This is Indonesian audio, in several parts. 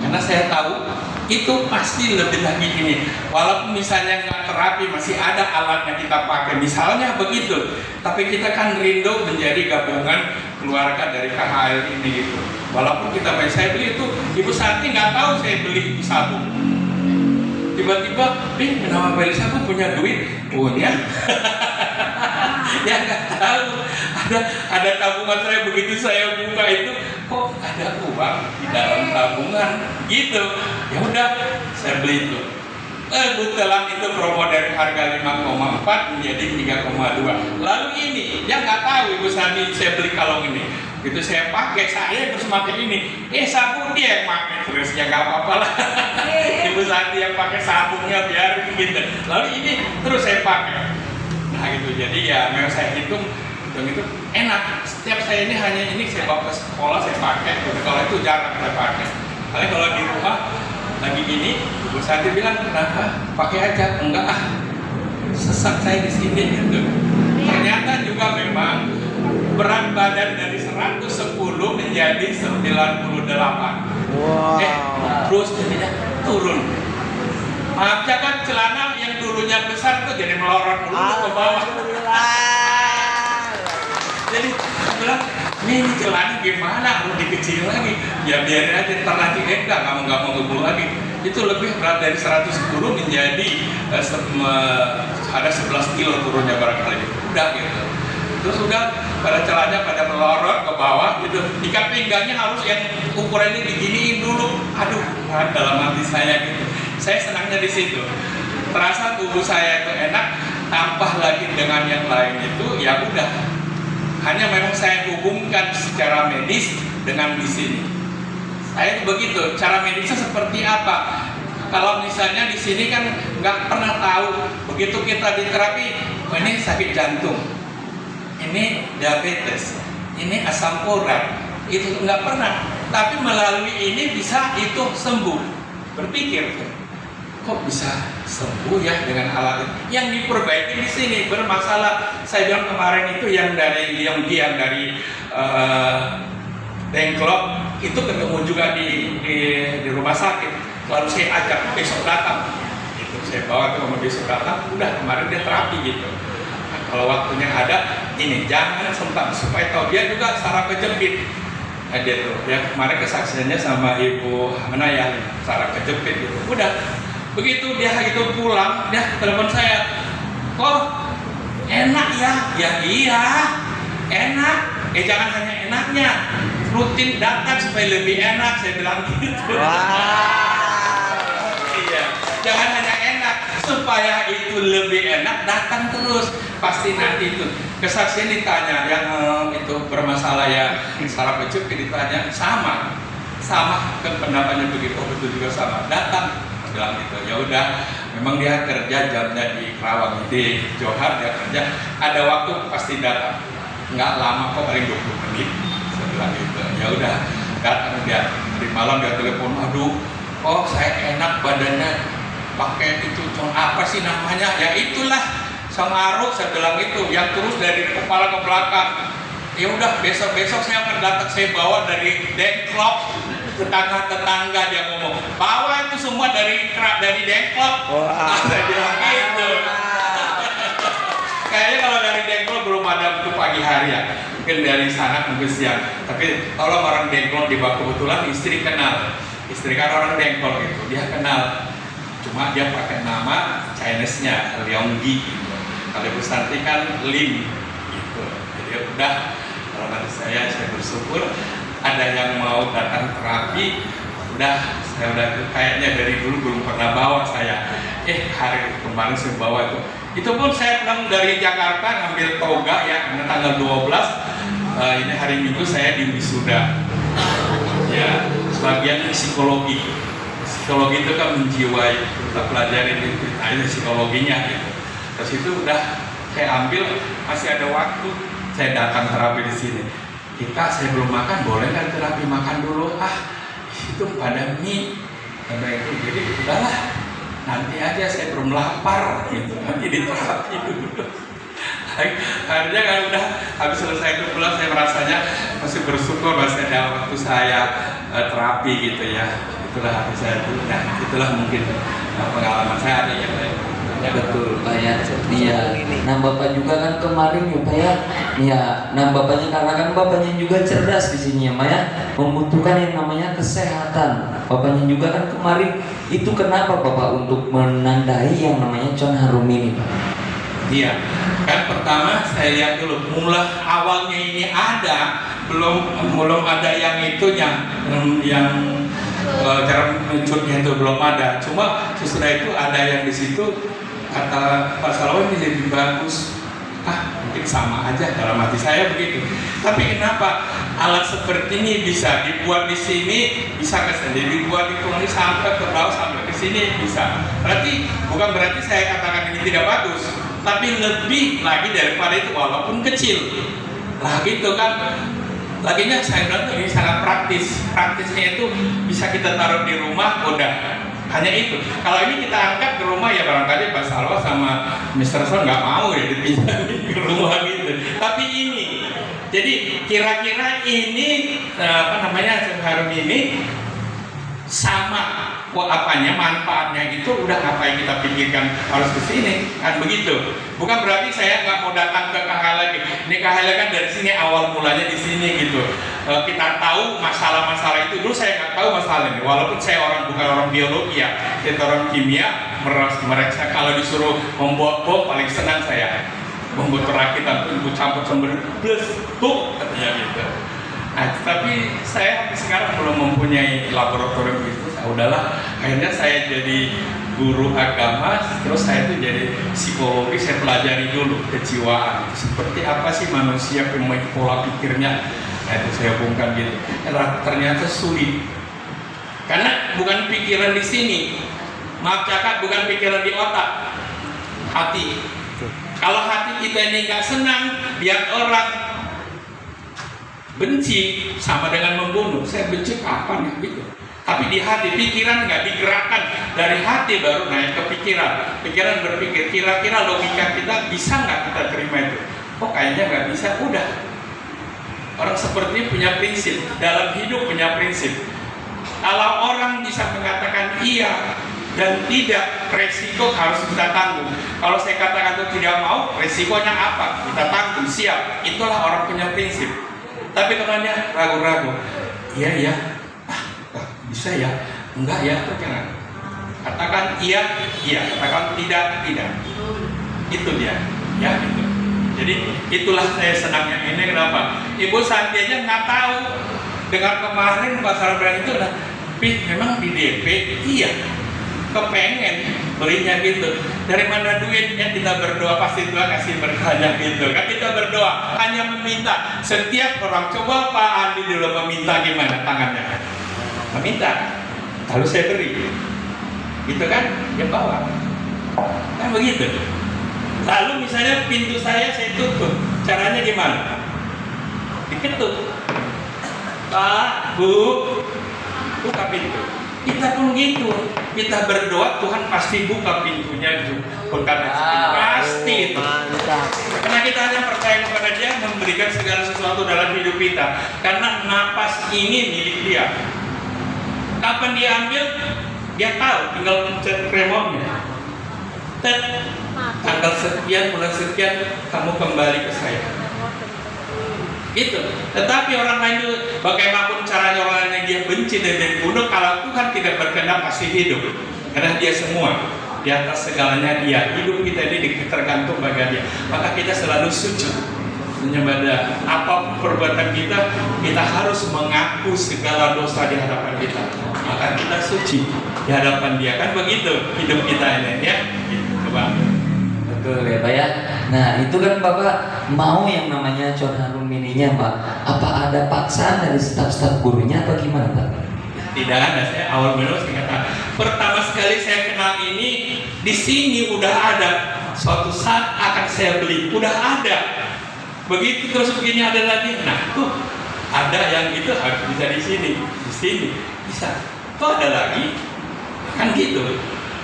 karena saya tahu itu pasti lebih lagi ini. Walaupun misalnya nggak terapi, masih ada alatnya kita pakai, misalnya begitu. Tapi kita kan rindu menjadi gabungan keluarga dari KHL ini gitu. Walaupun kita beli, saya beli itu, Ibu Santi nggak tahu saya beli sabun. Tiba-tiba, kenapa beli sabun, punya duit? Punya. Ya nggak tahu. Ada tabungan saya, begitu saya buka itu, kok ada uang di dalam tabungan gitu. Ya udah, saya beli itu. Butelan itu promo dari harga 5,4 menjadi 3,2. Lalu ini, dia nggak tahu Ibu Santi saya beli kalung ini. Itu saya pakai, saya terus pakai ini. Sabun dia yang pakai terus, ya nggak apa-apa lah. Ibu Santi yang pakai sabunnya biar gitu. Lalu ini terus saya pakai. Nah gitu, jadi ya memang saya hitung itu enak. Setiap saya ini hanya ini saya bawa ke sekolah saya pakai. Kalau itu jarang saya pakai. Kali kalau di rumah lagi gini, Ibu Santi bilang kenapa? Pakai aja, enggak sesak saya di sini gitu. Ternyata juga memang berat badan dari 110 menjadi 98. Wow. Terus jadinya turun. Maaf ya kan celana yang dulunya besar tuh jadi melorot dulu ke bawah. Jadi aku bilang, ini celana gimana? Mau dikecil lagi? Ya biarin aja, ntar nanti nggak mau gebul lagi. Itu lebih berat dari 110 menjadi ada 11 kilo turunnya barangkali. Udah gitu. Terus udah pada celananya pada melorot ke bawah gitu. Ikat pinggangnya harus yang ukurannya diginiin dulu. Aduh, dalam hati saya gitu. Saya senangnya di situ. Terasa tubuh saya itu enak, tambah lagi dengan yang lain itu ya udah. Hanya memang saya hubungkan secara medis dengan di sini. Saya begitu. Cara medisnya seperti apa? Kalau misalnya di sini kan nggak pernah tahu. Begitu kita di terapi, ini sakit jantung, ini diabetes, ini asam urat, itu nggak pernah. Tapi melalui ini bisa itu sembuh. Berpikir, kok bisa sembuh ya dengan alat ini? Yang diperbaiki di sini bermasalah. Saya bilang kemarin itu yang dari Dengklok itu ketemu juga di rumah sakit. Lalu saya ajak besok datang. Itu saya bawa ke rumah besok datang. Udah kemarin dia terapi gitu. Nah, kalau waktunya ada, ini jangan sempat supaya tahu dia juga saraf kejepit. Nah, dia tuh ya kemarin kesaksiannya sama Ibu mana ya saraf kejepit gitu. Udah. Begitu dia gitu pulang, dia telepon saya, kok enak ya? Ya iya, enak. Jangan hanya enaknya, rutin datang supaya lebih enak. Saya bilang gitu. Iya, jangan hanya enak, supaya itu lebih enak datang terus. Pasti nanti itu kesaksian ditanya yang itu bermasalah ya saraf kejepit ditanya sama kan pendapatnya begitu, betul juga sama datang. Bilang gitu, ya udah, memang dia kerja jamnya di Kerawang, di Johar dia kerja, ada waktu pasti datang, nggak lama kok, paling 20 menit. Saya bilang gitu, ya udah datang dia di malam dia telepon, aduh, oh saya enak badannya, pakai itu apa sih namanya? Ya itulah Songaru, saya bilang itu, yang terus dari kepala ke belakang. Ya udah besok saya akan datang, saya bawa dari Dengklok. Tetangga dia ngomong, bawa itu semua dari Dengklok. Saya bilang gitu. Kayaknya kalau dari Dengklok belum ada untuk pagi hari ya, mungkin dari sana mungkin siang. Tapi kalau orang Dengklok di bawah, kebetulan istri kenal, istri kan orang Dengklok itu, dia kenal. Cuma dia pakai nama Chinese-nya Leonggi gitu. Kalau Ibu Santi kan Lim gitu. Jadi udah, kalau kata saya bersyukur. Ada yang mau datang terapi, saya udah kayaknya dari dulu belum pernah bawa saya. Hari kemarin saya bawa itu. Itu pun saya pulang dari Jakarta ngambil toga ya, karena tanggal 12 ini hari Minggu saya di wisuda. Ya, sebagian psikologi. Psikologi itu kan menjiwai, kita pelajari ini psikologinya gitu. Terus itu udah saya ambil, masih ada waktu saya datang terapi di sini. Kak, saya belum makan, boleh kan terapi makan dulu? Itu pada mie, ada itu. Jadi udahlah, nanti aja saya belum lapar, gitu. Nanti di terapi dulu. Akhirnya kan udah habis selesai itu pulang, saya merasanya masih bersyukur masih ada waktu saya terapi gitu ya. Itulah hati saya dulu. Nah, itulah mungkin pengalaman saya. Ada yang lain. Ya, betul Pak ya. Iya. Nah Bapak juga kan kemarin ya Pak ya. Ya, nah Bapaknya karena kan Bapaknya juga cerdas di sini ya Pak ya, membutuhkan yang namanya kesehatan. Bapaknya juga kan kemarin itu kenapa Bapak untuk menandai yang namanya John Harum ini Pak? Iya, kan pertama saya lihat dulu mula awalnya ini ada belum ada yang itunya yang cara mencurnya itu belum ada. Cuma sesudah itu ada yang di situ. Kata Pak Salawan ini lebih bagus. Mungkin sama aja dalam hati saya begitu. Tapi kenapa alat seperti ini bisa dibuat di sini, bisa ke sini, dibuat di sini sampai ke bawah sampai ke sini bisa. Bukan berarti saya katakan ini tidak bagus, tapi lebih lagi daripada itu walaupun kecil. Lah gitu kan. Laginya saya bilang ini sangat praktis. Praktisnya itu bisa kita taruh di rumah, udah. Hanya itu. Kalau ini kita angkat ke rumah ya barangkali Pak Salwa sama Mr. Son nggak mau ya dipindahin ke rumah gitu. Tapi ini, jadi kira-kira ini Harum ini sama manfaatnya itu udah apa yang kita pikirkan harus ke sini kan begitu. Bukan berarti saya nggak mau datang ke KH lagi. Ini KH kan dari sini awal mulanya di sini gitu. Kita tahu masalah-masalah itu dulu saya nggak tahu masalahnya. Walaupun saya bukan orang biologi ya, kita orang kimia mereka kalau disuruh membuat bom paling senang saya. Membuat perakitan pun campur plus tuh katanya gitu. Nah, tapi saya sekarang belum mempunyai laboratorium itu. Udahlah, akhirnya saya jadi guru agama, terus saya itu jadi psikologi, saya pelajari dulu kejiwaan. Seperti apa sih manusia pola pikirnya? Nah, itu saya hubungkan gitu. Ternyata sulit. Karena bukan pikiran di sini. Maaf cakap, bukan pikiran di otak. Hati. Kalau hati kita ini nggak senang, lihat orang benci sama dengan membunuh. Saya benci kapan ya gitu. Tapi di hati, pikiran nggak digerakkan dari hati baru naik ke pikiran. Pikiran berpikir, kira-kira logika kita bisa nggak kita terima itu? Oh kayaknya nggak bisa, udah. Orang seperti ini punya prinsip, dalam hidup punya prinsip. Kalau orang bisa mengatakan iya dan tidak, resiko harus kita tanggung. Kalau saya katakan itu tidak mau, resikonya apa? Kita tanggung, siap. Itulah orang punya prinsip. Tapi kalau dia ragu-ragu, iya, bisa ya, enggak ya, jangan. Katakan iya, katakan tidak. Itu dia, ya gitu. Jadi itulah saya senangnya ini kenapa? Ibu Santi aja nggak tahu. Dengar kemarin Pak Sarabran itu udah, memang di DP, iya, kepengen belinya gitu. Dari mana duitnya? Kita berdoa, pasti Tuhan kasih berkahnya gitu. Kan kita berdoa hanya meminta. Setiap orang coba Pak Andi dulu meminta gimana tangannya? Meminta, lalu saya beri, gitu kan? Dia bawa, kan begitu. Lalu misalnya pintu saya tutup, caranya gimana? Diketuk, Pak, Bu, buka pintu. Kita pun gitu, kita berdoa Tuhan pasti buka pintunya juga, pasti itu. Karena kita hanya percaya kepada Dia memberikan segala sesuatu dalam hidup kita. Karena napas ini milik Dia. Kapan dia ambil, dia tahu, tinggal mencet remote-nya. Tanggal sekian, bulan sekian, kamu kembali ke saya. Gitu. Tetapi orang lain itu, bagaimanapun caranya orang lain yang dia benci dan dia bunuh, kalau Tuhan tidak berkenan pasti hidup. Karena Dia semua, di atas segalanya Dia. Hidup kita ini tergantung bagi Dia. Maka kita selalu sujud menyembah Dia. Apa perbuatan kita, kita harus mengaku segala dosa di hadapan kita. Maka kita suci di hadapan Dia. Kan begitu hidup kita ini ya. Coba. Betul ya Pak ya. Nah itu kan Bapak mau yang namanya John Harum ininya Pak. Apa ada paksaan dari staf-staf gurunya apa gimana Pak? Tidak ada. Saya awal mula saya kata pertama sekali saya kenal ini di sini udah ada. Suatu saat akan saya beli. Udah ada. Begitu terus begini ada lagi. Nah tuh ada yang itu harus bisa di sini bisa. Kok ada lagi? Kan gitu.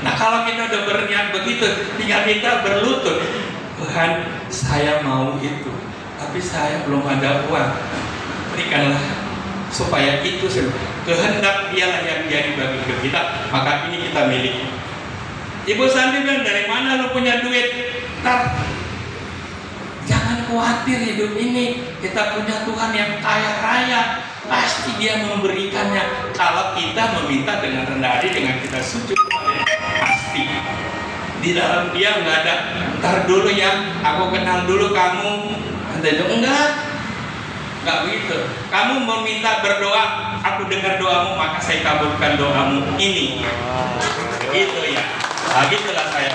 Nah kalau kita udah berniat begitu, tinggal kita berlutut, Tuhan saya mau itu, tapi saya belum ada uang, berikanlah supaya itu kehendak dialah yang jadi bagi kita, maka ini kita miliki. Ibu Santi bilang, dari mana lu punya duit? Ntar, jangan khawatir, hidup ini kita punya Tuhan yang kaya raya, pasti Dia memberikannya kalau kita meminta dengan rendah hati, dengan kita sujud kepadanya. Pasti di dalam Dia nggak ada ntar dulu ya, aku kenal dulu kamu, itu enggak begitu. Kamu meminta berdoa, aku dengar doamu, maka saya kabulkan doamu ini. Gitu ya. Nah, gitulah saya.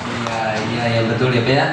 Iya, iya, ya betul ya Pak ya.